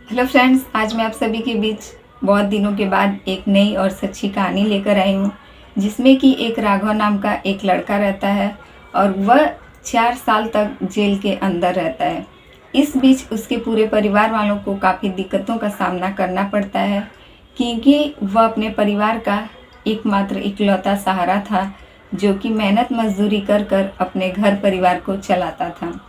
Hello friends, आज मैं आप सभी के बीच बहुत दिनों के बाद एक नई और सच्ची कहानी लेकर आई हूँ, जिसमें कि एक राघव नाम का एक लड़का रहता है और वह 4 साल तक जेल के अंदर रहता है। इस बीच उसके पूरे परिवार वालों को काफ़ी दिक्कतों का सामना करना पड़ता है, क्योंकि वह अपने परिवार का एकमात्र इकलौता सहारा था, जो कि मेहनत मजदूरी कर कर अपने घर परिवार को चलाता था।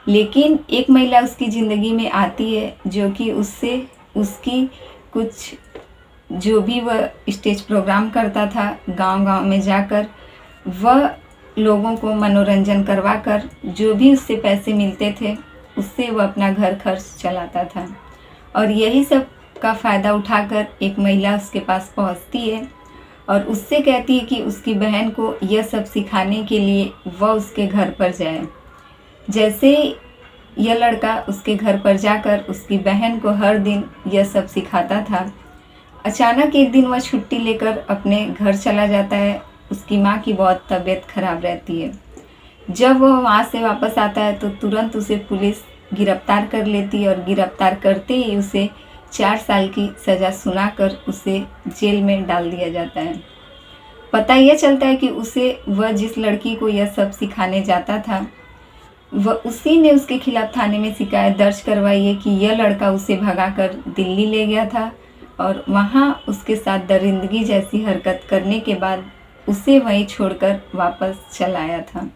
लेकिन एक महिला उसकी ज़िंदगी में आती है, जो कि उससे उसकी कुछ जो भी वह स्टेज प्रोग्राम करता था गांव-गांव में जाकर, वह लोगों को मनोरंजन करवाकर जो भी उससे पैसे मिलते थे, उससे वह अपना घर खर्च चलाता था। और यही सब का फ़ायदा उठाकर एक महिला उसके पास पहुंचती है और उससे कहती है कि उसकी बहन को यह सब सिखाने के लिए वह उसके घर पर जाए। जैसे यह लड़का उसके घर पर जाकर उसकी बहन को हर दिन यह सब सिखाता था, अचानक एक दिन वह छुट्टी लेकर अपने घर चला जाता है। उसकी माँ की बहुत तबीयत खराब रहती है। जब वह वहाँ से वापस आता है तो तुरंत उसे पुलिस गिरफ्तार कर लेती है और गिरफ्तार करते ही उसे 4 साल की सज़ा सुनाकर उसे जेल में डाल दिया जाता है। पता यह चलता है कि उसे वह जिस लड़की को यह सब सिखाने जाता था, वह उसी ने उसके खिलाफ थाने में शिकायत दर्ज करवाई है कि यह लड़का उसे भगाकर दिल्ली ले गया था और वहाँ उसके साथ दरिंदगी जैसी हरकत करने के बाद उसे वहीं छोड़कर वापस चला आया था।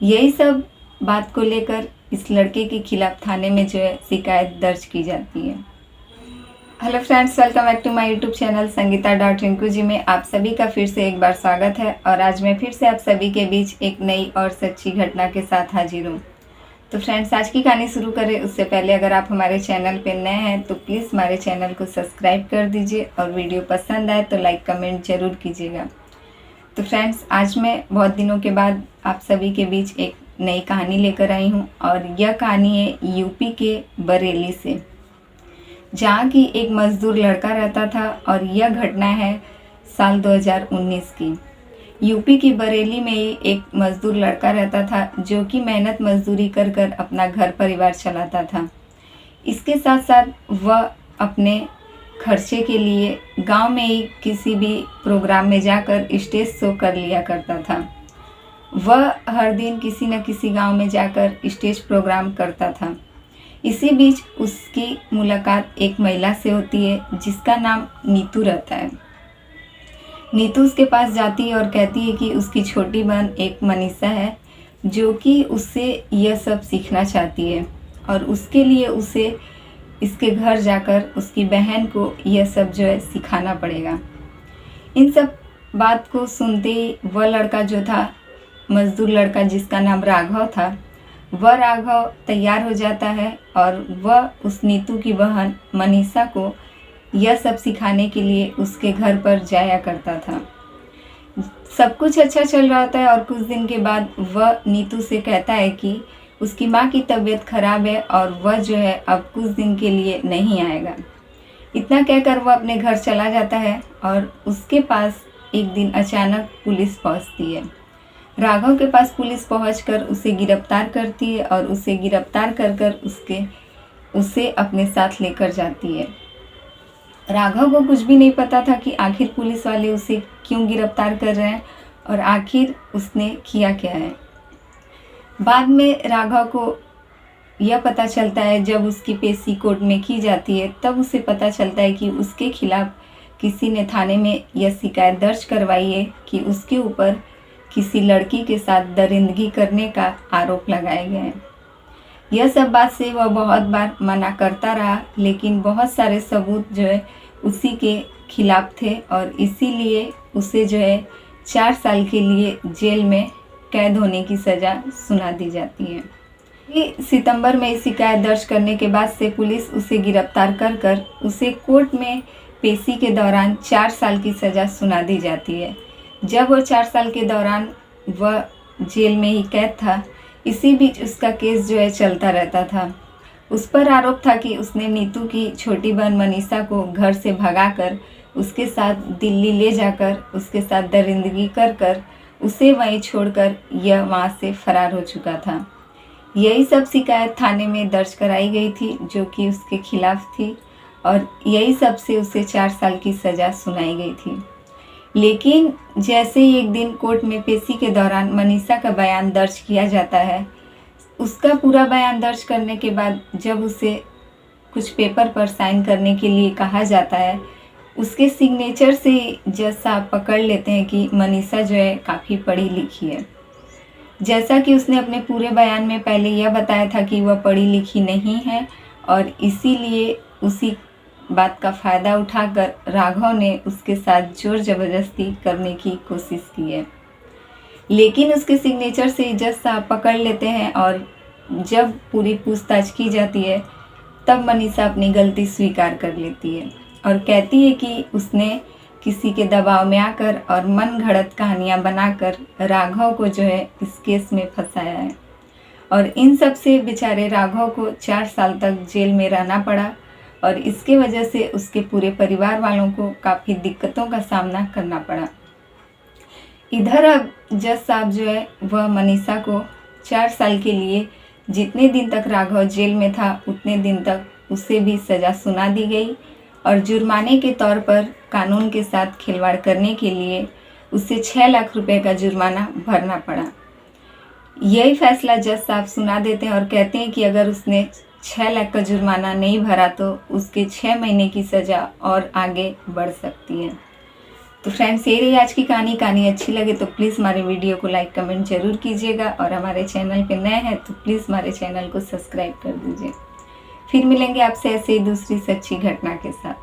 यही सब बात को लेकर इस लड़के के खिलाफ थाने में जो है शिकायत दर्ज की जाती है। Hello friends, welcome back to my YouTube channel Sangeeta dot Rinku ji में आप सभी का फिर से एक बार स्वागत है। और आज मैं फिर से आप सभी के बीच एक नई और सच्ची घटना के साथ हाजिर हूँ। तो फ्रेंड्स, आज की कहानी शुरू करें उससे पहले अगर आप हमारे चैनल पर नए हैं तो प्लीज़ हमारे चैनल को सब्सक्राइब कर दीजिए और वीडियो पसंद आए तो लाइक कमेंट ज़रूर कीजिएगा। तो फ्रेंड्स, आज मैं बहुत दिनों के बाद आप सभी के बीच एक नई कहानी लेकर आई हूँ और यह कहानी है यूपी के बरेली से, जहाँ की एक मज़दूर लड़का रहता था। और यह घटना है साल 2019 की। यूपी की बरेली में ही एक मज़दूर लड़का रहता था, जो कि मेहनत मजदूरी कर कर अपना घर परिवार चलाता था। इसके साथ साथ वह अपने खर्चे के लिए गांव में ही किसी भी प्रोग्राम में जाकर स्टेज शो कर लिया करता था। वह हर दिन किसी न किसी गांव में जाकर स्टेज प्रोग्राम करता था। इसी बीच उसकी मुलाकात एक महिला से होती है, जिसका नाम नीतू रहता है। नीतू उसके पास जाती है और कहती है कि उसकी छोटी बहन एक मनीषा है, जो कि उससे यह सब सीखना चाहती है और उसके लिए उसे इसके घर जाकर उसकी बहन को यह सब जो है सिखाना पड़ेगा। इन सब बात को सुनते ही वह लड़का जो था, मज़दूर लड़का जिसका नाम राघव था, वह राघव तैयार हो जाता है और वह उस नीतू की बहन मनीषा को यह सब सिखाने के लिए उसके घर पर जाया करता था। सब कुछ अच्छा चल रहा होता है और कुछ दिन के बाद वह नीतू से कहता है कि उसकी माँ की तबीयत खराब है और वह जो है अब कुछ दिन के लिए नहीं आएगा। इतना कहकर वह अपने घर चला जाता है और उसके पास एक दिन अचानक पुलिस पहुँचती है। राघव के पास पुलिस पहुंचकर उसे गिरफ्तार करती है और उसे गिरफ्तार कर कर उसे अपने साथ लेकर जाती है। राघव को कुछ भी नहीं पता था कि आखिर पुलिस वाले उसे क्यों गिरफ्तार कर रहे हैं और आखिर उसने किया क्या है। बाद में राघव को यह पता चलता है, जब उसकी पेशी कोर्ट में की जाती है तब उसे पता चलता है कि उसके खिलाफ किसी ने थाने में यह शिकायत दर्ज करवाई है कि उसके ऊपर किसी लड़की के साथ दरिंदगी करने का आरोप लगाए गए हैं। यह सब बात से वह बहुत बार मना करता रहा, लेकिन बहुत सारे सबूत जो है उसी के खिलाफ थे और इसीलिए उसे जो है 4 साल के लिए जेल में कैद होने की सज़ा सुना दी जाती है। सितंबर में शिकायत दर्ज करने के बाद से पुलिस उसे गिरफ्तार कर कर उसे कोर्ट में पेशी के दौरान 4 साल की सज़ा सुना दी जाती है। जब वह 4 साल के दौरान वह जेल में ही कैद था, इसी बीच उसका केस जो है चलता रहता था। उस पर आरोप था कि उसने नीतू की छोटी बहन मनीषा को घर से भगाकर उसके साथ दिल्ली ले जाकर उसके साथ दरिंदगी कर कर उसे वहीं छोड़कर यह वहाँ से फरार हो चुका था। यही सब शिकायत थाने में दर्ज कराई गई थी जो कि उसके खिलाफ थी और यही सब से उसे 4 साल की सज़ा सुनाई गई थी। लेकिन जैसे ही एक दिन कोर्ट में पेशी के दौरान मनीषा का बयान दर्ज किया जाता है, उसका पूरा बयान दर्ज करने के बाद जब उसे कुछ पेपर पर साइन करने के लिए कहा जाता है, उसके सिग्नेचर से जज साहब पकड़ लेते हैं कि मनीषा जो है काफ़ी पढ़ी लिखी है। जैसा कि उसने अपने पूरे बयान में पहले यह बताया था कि वह पढ़ी लिखी नहीं है और इसीलिए उसी बात का फ़ायदा उठाकर राघव ने उसके साथ जोर ज़बरदस्ती करने की कोशिश की है। लेकिन उसके सिग्नेचर से जज साहब पकड़ लेते हैं और जब पूरी पूछताछ की जाती है तब मनीषा अपनी गलती स्वीकार कर लेती है और कहती है कि उसने किसी के दबाव में आकर और मन घड़त कहानियाँ बनाकर राघव को जो है इस केस में फंसाया है और इन सब से बेचारे राघव को 4 साल तक जेल में रहना पड़ा और इसके वजह से उसके पूरे परिवार वालों को काफ़ी दिक्कतों का सामना करना पड़ा। इधर अब जज साहब जो है वह मनीषा को 4 साल के लिए जितने दिन तक राघव जेल में था उतने दिन तक उसे भी सज़ा सुना दी गई और जुर्माने के तौर पर कानून के साथ खिलवाड़ करने के लिए उसे 6 लाख रुपए का जुर्माना भरना पड़ा। यही फैसला जज साहब सुना देते हैं और कहते हैं कि अगर उसने 6 लाख का जुर्माना नहीं भरा तो उसके 6 महीने की सज़ा और आगे बढ़ सकती है। तो फ्रेंड्स, ये रही आज की कहानी अच्छी लगे तो प्लीज़ हमारे वीडियो को लाइक कमेंट जरूर कीजिएगा और हमारे चैनल पे नए हैं तो प्लीज़ हमारे चैनल को सब्सक्राइब कर दीजिए। फिर मिलेंगे आपसे ऐसे ही दूसरी सच्ची घटना के साथ।